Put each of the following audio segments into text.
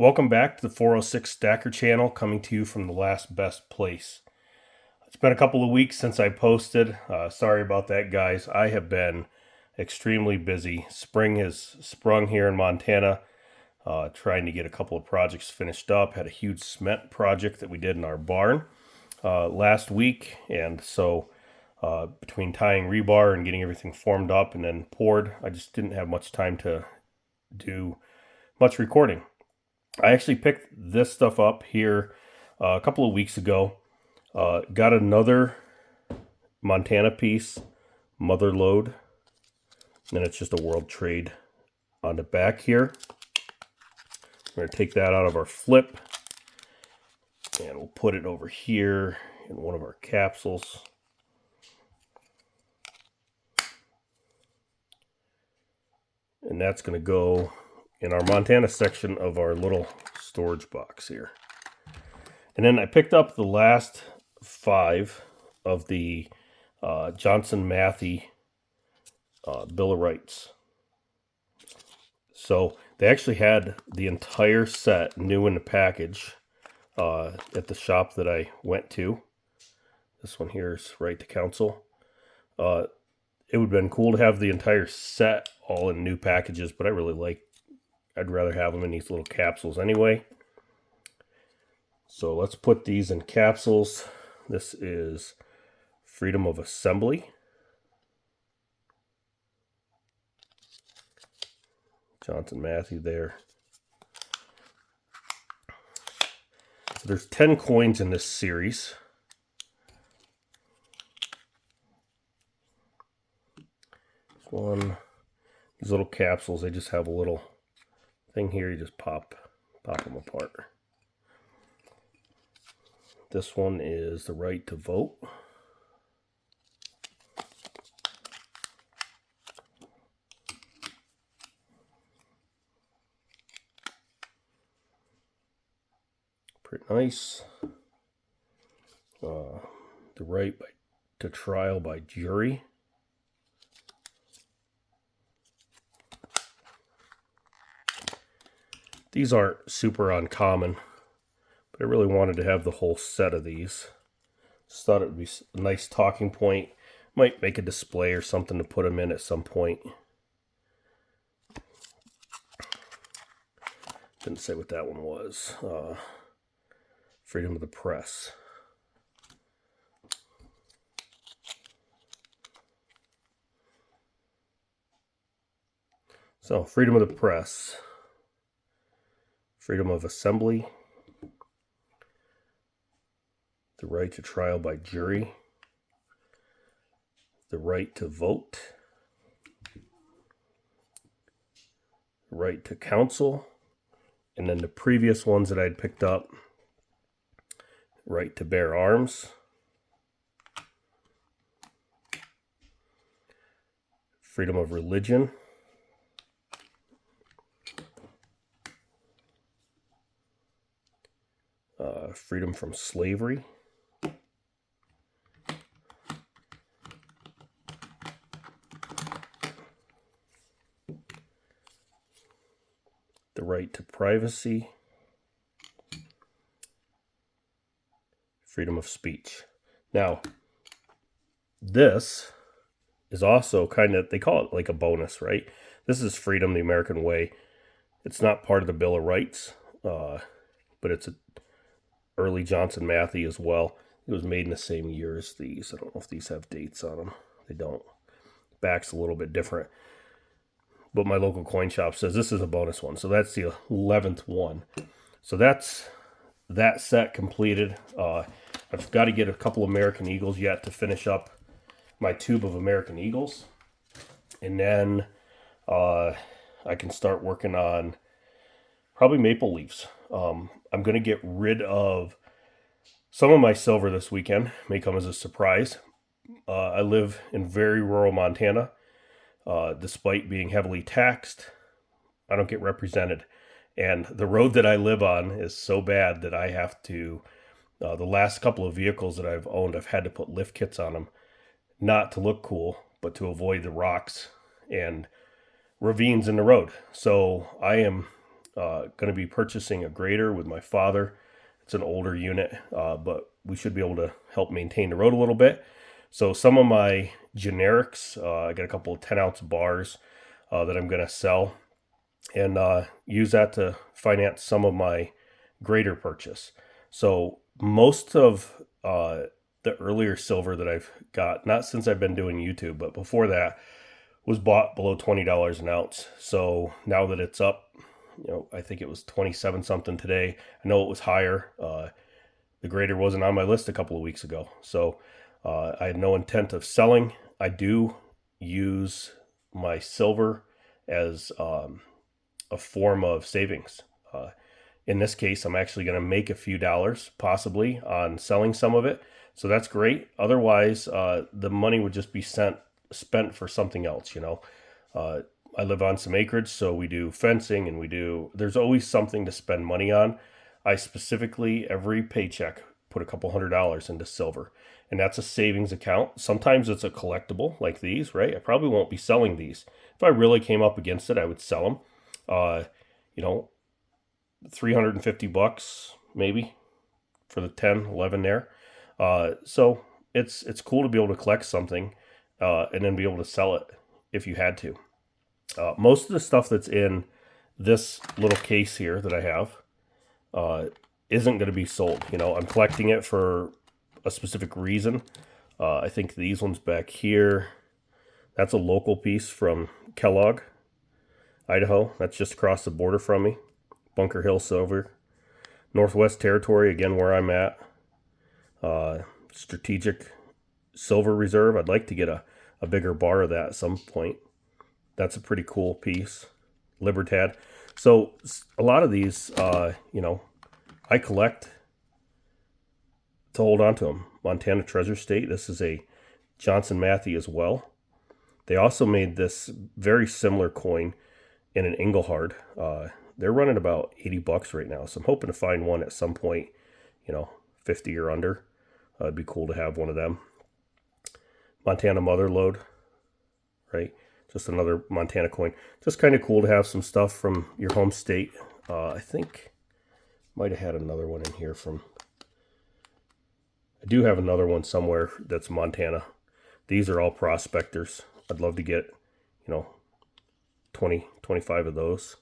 Welcome back to the 406 Stacker channel, coming to you from the last best place. It's been a couple of weeks since I posted. Sorry about that, guys. I have been extremely busy. Spring has sprung here in Montana, trying to get a couple of projects finished up. Had a huge cement project that we did in our barn last week, and so between tying rebar and getting everything formed up and then poured, I just didn't have much time to do much recording. I actually picked this stuff up here a couple of weeks ago. Got another Montana piece, mother lode. And it's just a world trade on the back here. We're going to take that out of our flip. And we'll put it over here in one of our capsules. And that's going to go in our Montana section of our little storage box here. And then I picked up the last 5 of the Johnson Matthey Bill of Rights. So they actually had the entire set new in the package at the shop that I went to. This one here is right to council. It would have been cool to have the entire set all in new packages, but I'd rather have them in these little capsules anyway. So let's put these in capsules. This is Freedom of Assembly. Johnson Matthey there. So there's 10 coins in this series. These little capsules, they just have a little thing here. You just pop them apart. This one is the right to vote. Pretty nice. The right to trial by jury. These aren't super uncommon, but I really wanted to have the whole set of these. Just thought it would be a nice talking point. Might make a display or something to put them in at some point. Didn't say what that one was. Freedom of the Press. So, freedom of the press. Freedom of assembly, the right to trial by jury, the right to vote, the right to counsel, and then the previous ones that I'd picked up, right to bear arms, freedom of religion, freedom from slavery, the right to privacy, freedom of speech. Now, this is also kind of, they call it like a bonus, right? This is freedom the American way. It's not part of the Bill of Rights, but it's a early Johnson Matthey as well. It was made in the same year as these. I don't know if these have dates on them. They don't. Back's a little bit different. But my local coin shop says this is a bonus one. So that's the 11th one. So that's that set completed. I've got to get a couple American Eagles yet to finish up my tube of American Eagles. And then I can start working on probably maple leaves. I'm going to get rid of some of my silver this weekend. May come as a surprise. I live in very rural Montana. Despite being heavily taxed, I don't get represented. And the road that I live on is so bad that I have to, the last couple of vehicles that I've owned, I've had to put lift kits on them. Not to look cool, but to avoid the rocks and ravines in the road. So I am going to be purchasing a grader with my father. It's an older unit, but we should be able to help maintain the road a little bit. So some of my generics, I got a couple of 10-ounce bars that I'm going to sell and use that to finance some of my grader purchase. So most of the earlier silver that I've got, not since I've been doing YouTube, but before that, was bought below $20 an ounce. So now that it's up, I think it was 27 something today. I know it was higher. The grader wasn't on my list a couple of weeks ago. So I had no intent of selling. I do use my silver as a form of savings. In this case, I'm actually going to make a few dollars possibly on selling some of it. So that's great. Otherwise, the money would just be spent for something else, I live on some acreage, so we do fencing and there's always something to spend money on. I specifically, every paycheck, put a couple $100 into silver, and that's a savings account. Sometimes it's a collectible like these, right? I probably won't be selling these. If I really came up against it, I would sell them. $350 maybe for the 10, 11 there. So it's cool to be able to collect something and then be able to sell it if you had to. Most of the stuff that's in this little case here that I have isn't going to be sold. I'm collecting it for a specific reason. I think these ones back here, that's a local piece from Kellogg, Idaho. That's just across the border from me. Bunker Hill Silver. Northwest Territory, again, where I'm at. Strategic Silver Reserve. I'd like to get a bigger bar of that at some point. That's a pretty cool piece. Libertad. So a lot of these, I collect to hold on to them. Montana Treasure State. This is a Johnson Matthey as well. They also made this very similar coin in an Engelhard. They're running about $80 right now. So I'm hoping to find one at some point, 50 or under. It'd be cool to have one of them. Montana Mother Lode, right? Just another Montana coin. Just kind of cool to have some stuff from your home state. I think might have had another one in here from... I do have another one somewhere that's Montana. These are all prospectors. I'd love to get, 20, 25 of those.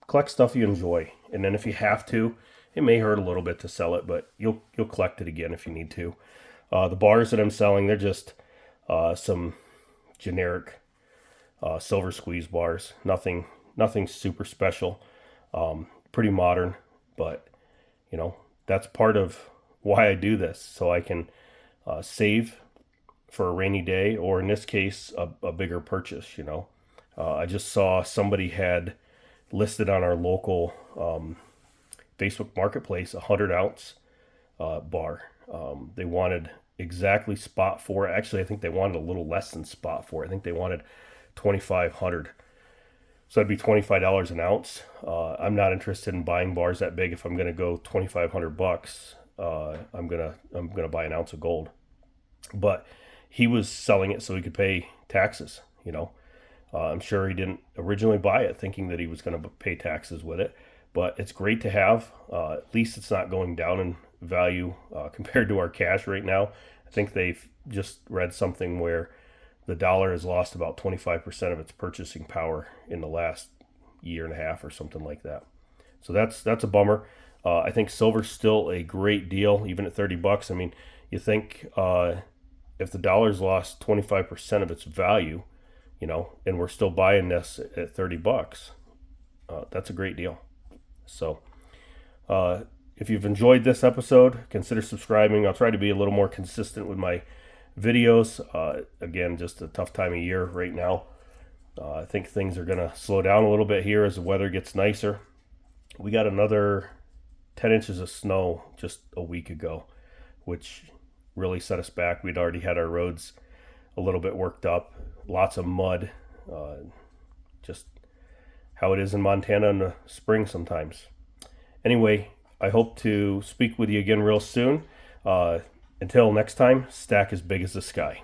Collect stuff you enjoy. And then if you have to, it may hurt a little bit to sell it, but you'll collect it again if you need to. The bars that I'm selling, they're just some generic silver squeeze bars. Nothing super special. Pretty modern, but that's part of why I do this, so I can save for a rainy day, or in this case, a bigger purchase. I just saw somebody had listed on our local Facebook Marketplace a 100-ounce bar. They wanted exactly spot for it. Actually, I think they wanted a little less than spot for it. I think they wanted 2,500. So that'd be $25 an ounce. I'm not interested in buying bars that big. If I'm going to go $2,500, I'm gonna buy an ounce of gold. But he was selling it so he could pay taxes. I'm sure he didn't originally buy it thinking that he was going to pay taxes with it. But it's great to have. At least it's not going down in value compared to our cash right now. I think they've just read something where the dollar has lost about 25% of its purchasing power in the last year and a half or something like that. So that's a bummer. I think silver's still a great deal, even at $30. I mean, you think if the dollar's lost 25% of its value, and we're still buying this at $30, that's a great deal. So if you've enjoyed this episode, consider subscribing. I'll try to be a little more consistent with my videos. Again, just a tough time of year right now. I think things are going to slow down a little bit here as the weather gets nicer. We got another 10 inches of snow just a week ago, which really set us back. We'd already had our roads a little bit worked up, lots of mud, just how it is in Montana in the spring sometimes. Anyway, I hope to speak with you again real soon. Until next time, stack as big as the sky.